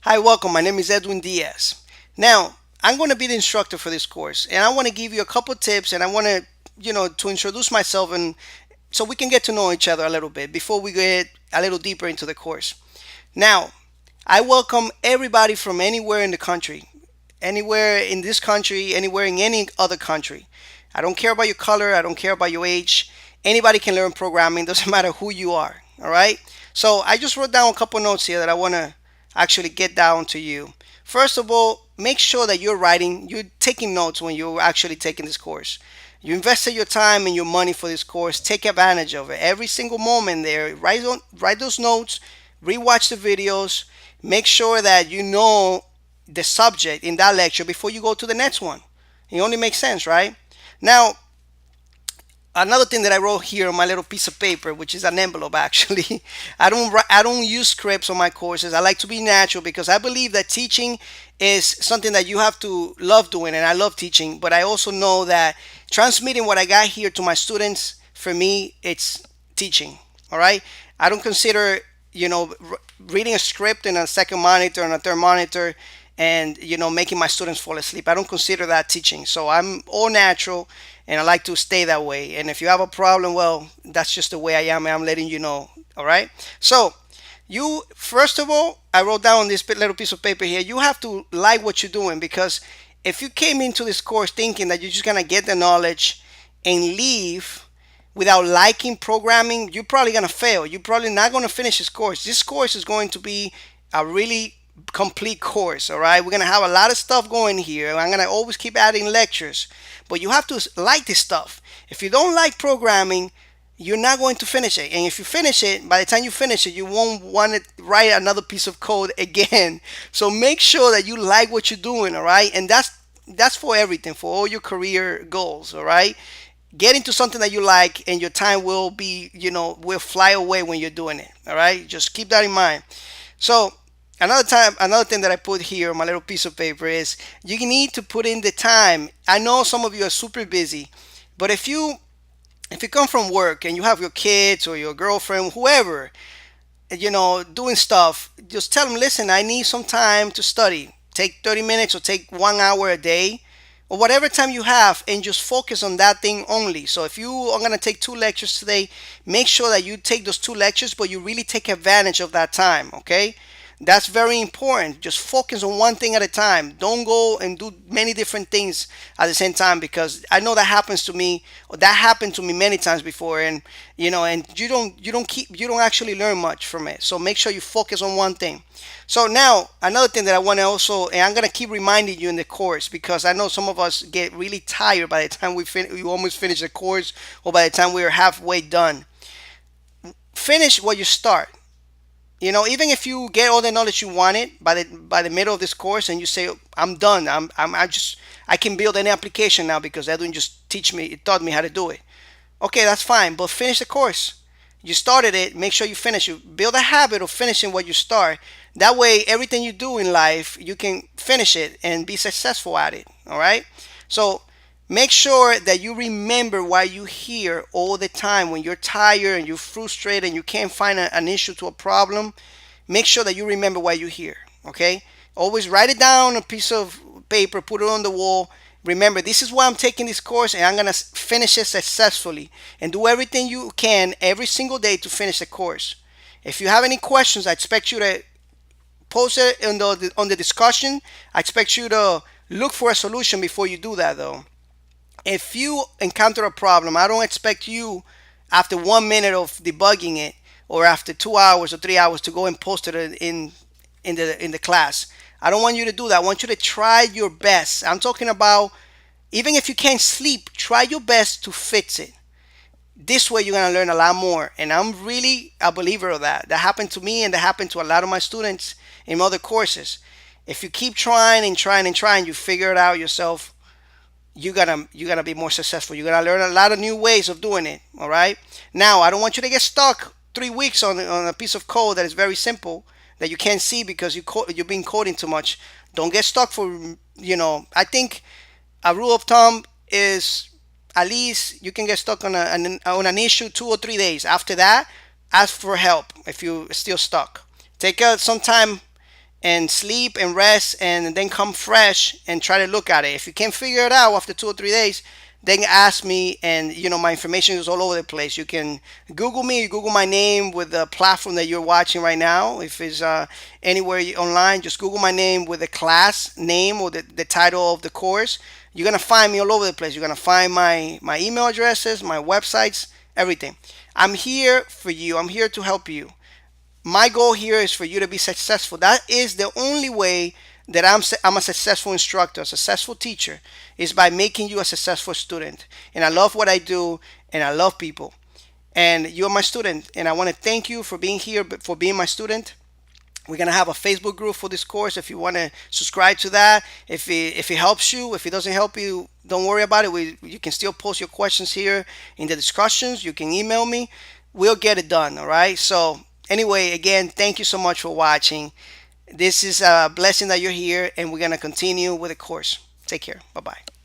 Hi, welcome. My name is Edwin Diaz. Now, I'm going to be the instructor for this course, and I want to give you a couple tips, and I want to, to introduce myself, and so we can get to know each other a little bit before we get a little deeper into the course. Now, I welcome everybody from anywhere in the country, anywhere in this country, anywhere in any other country. I don't care about your color, I don't care about your age. Anybody can learn programming, doesn't matter who you are. All right. So I just wrote down a couple notes here that I want to actually get down to you. First of all, make sure that you're taking notes when you're actually taking this course. You invested your time and your money for this course. Take advantage of it. Every single moment there. Write those notes. Rewatch the videos. Make sure that you know the subject in that lecture before you go to the next one. It only makes sense, right? Now, another thing that I wrote here on my little piece of paper, which is an envelope actually. I don't use scripts on my courses. I like to be natural because I believe that teaching is something that you have to love doing, and I love teaching. But I also know that transmitting what I got here to my students, for me, it's teaching. All right. I don't consider reading a script in a second monitor and a third monitor and making my students fall asleep. I don't consider that teaching. So I'm all natural, and I like to stay that way. And if you have a problem, well, that's just the way I am, and I'm letting you know. All right. So you, first of all, I wrote down on this little piece of paper here, you have to like what you're doing, because if you came into this course thinking that you're just going to get the knowledge and leave without liking programming, you're probably going to fail. You're probably not going to finish this course. This course is going to be a really complete course. All right, we're going to have a lot of stuff going here. I'm going to always keep adding lectures, but you have to like this stuff. If you don't like programming, you're not going to finish it. And if you finish it, by the time you finish it, you won't want to write another piece of code again. So make sure that you like what you're doing. All right, and that's for everything, for all your career goals. All right, get into something that you like, and your time will be, will fly away when you're doing it. All right, just keep that in mind. So another thing that I put here on my little piece of paper is you need to put in the time. I know some of you are super busy, but if you come from work and you have your kids or your girlfriend, whoever, doing stuff, just tell them, listen, I need some time to study. Take 30 minutes or take 1 hour a day, or whatever time you have, and just focus on that thing only. So if you are going to take 2 lectures today, make sure that you take those 2 lectures, but you really take advantage of that time, okay? That's very important. Just focus on one thing at a time. Don't go and do many different things at the same time, because I know that happens to me, or that happened to me many times before, and and you don't actually learn much from it. So make sure you focus on one thing. So now another thing that I want to also, and I'm gonna keep reminding you in the course, because I know some of us get really tired by the time we almost finish the course, or by the time we're halfway done. Finish what you start. Even if you get all the knowledge you wanted by the middle of this course, and you say, I'm done, I can build any application now because Edwin just taught me how to do it. Okay, that's fine, but finish the course. You started it, make sure you finish it. Build a habit of finishing what you start. That way, everything you do in life, you can finish it and be successful at it. All right. So make sure that you remember why you're here all the time. When you're tired and you're frustrated and you can't find an issue to a problem, make sure that you remember why you're here. Okay? Always write it down on a piece of paper, put it on the wall. Remember, this is why I'm taking this course, and I'm going to finish it successfully. And do everything you can every single day to finish the course. If you have any questions, I expect you to post it on the discussion. I expect you to look for a solution before you do that, though. If you encounter a problem, I don't expect you, after 1 minute of debugging it, or after 2 hours or 3 hours, to go and post it in the class. I don't want you to do that. I want you to try your best. I'm talking about, even if you can't sleep, try your best to fix it. This way you're going to learn a lot more, and I'm really a believer of that. That happened to me, and that happened to a lot of my students in other courses. If you keep trying and trying and trying, you figure it out yourself. You're gonna be more successful. You're gonna learn a lot of new ways of doing it. All right. Now, I don't want you to get stuck 3 weeks on a piece of code that is very simple, that you can't see because you've been coding too much. Don't get stuck for, I think a rule of thumb is, at least you can get stuck on an issue 2 or 3 days. After that, ask for help if you're still stuck. Take some time and sleep and rest and then come fresh and try to look at it. If you can't figure it out after 2 or 3 days, then ask me. And my information is all over the place. You can Google me, Google my name with the platform that you're watching right now. If it's anywhere online, just Google my name with the class name or the title of the course. You're gonna find me all over the place. You're gonna find my email addresses, my websites, everything. I'm here for you. I'm here to help you. My goal here is for you to be successful. That is the only way that I'm a successful instructor, a successful teacher, is by making you a successful student. And I love what I do, and I love people. And you're my student, and I want to thank you for being here, for being my student. We're gonna have a Facebook group for this course. If you want to subscribe to that, if it helps you, if it doesn't help you, don't worry about it. You can still post your questions here in the discussions. You can email me. We'll get it done. All right. So anyway, again, thank you so much for watching. This is a blessing that you're here, and we're gonna continue with the course. Take care. Bye bye.